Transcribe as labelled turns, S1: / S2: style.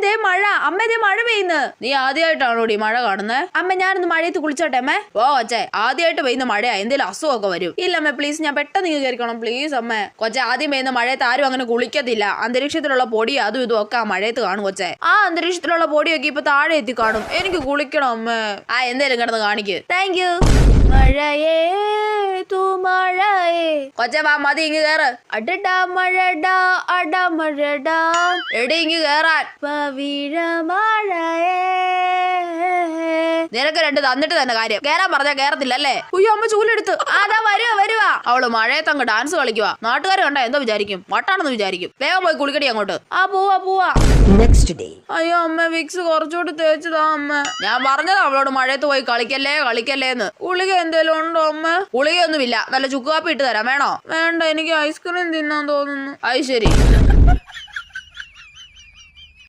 S1: ദേ മഴ. അമ്മ ദേ മഴ പെയ്യുന്നു. നീ ആദ്യമായിട്ടാണോടി മഴ കാണുന്നത്? അമ്മ ഞാനൊന്ന് മഴയത്ത് കുളിച്ചോട്ടെ അമ്മേ? ഓ കൊച്ചേ, ആദ്യമായിട്ട് പെയ്യുന്ന മഴയാ, എന്തെങ്കിലും അസുഖമൊക്കെ വരും. ഇല്ല അമ്മ പ്ലീസ്, ഞാൻ പെട്ടെന്ന് ഇങ്ങ് കയറിക്കണം പ്ലീസ് അമ്മ. കൊച്ചെ, ആദ്യം പെയ്യുന്ന മഴയത്ത് ആരും അങ്ങനെ കുളിക്കത്തില്ല. അന്തരീക്ഷത്തിലുള്ള പൊടി അതും ഇതും ഒക്കെ ആ മഴയത്ത് കാണും കൊച്ചെ. ആ അന്തരീക്ഷത്തിലുള്ള പൊടിയൊക്കെ ഇപ്പൊ താഴെ എത്തി കാണും. എനിക്ക് കുളിക്കണം അമ്മ. എന്തേലും കിടന്ന് കാണിക്ക്. Thank you. മഴയേ മഴയേ. കൊച്ചെ വാ, മതി ഇങ്ങ് കേറ്. അടടാ മഴടാ അട മഴടാ. എടി ഇങ്ങ് കേറാൻ. പവിഴ മഴയേ. നിനക്ക് രണ്ട് തന്നിട്ട് തന്നെ കാര്യം. കേറാൻ പറഞ്ഞാ കേറത്തില്ല അല്ലേ? ഉയ്യോ അമ്മ ചൂലെടുത്ത്. അതാ വരുവാ. അവള് മഴയത്ത് അങ്ങ് ഡാൻസ് കളിക്കുവാ. നാട്ടുകാർ കണ്ടാ എന്തോ വിചാരിക്കും? വട്ടാണെന്ന് വിചാരിക്കും. വേഗം പോയി കുളിക്കടി അങ്ങോട്ട്. പോവാ.
S2: Next day.
S1: അയ്യോ അമ്മ, വിക്സ് കുറച്ചുകൂടി തേച്ചതാ അമ്മ. ഞാൻ പറഞ്ഞതാ അവളോട് മഴയത്ത് പോയി കളിക്കല്ലേന്ന്. ഗുളിക എന്തേലും ഉണ്ടോ അമ്മ? ഗുളികയൊന്നുമില്ല. നല്ല ചുക്ക് കാപ്പി ഇട്ട് തരാം, വേണോ? വേണ്ട, എനിക്ക് ഐസ്ക്രീം തിന്നാൻ തോന്നുന്നു. അത് ശരി.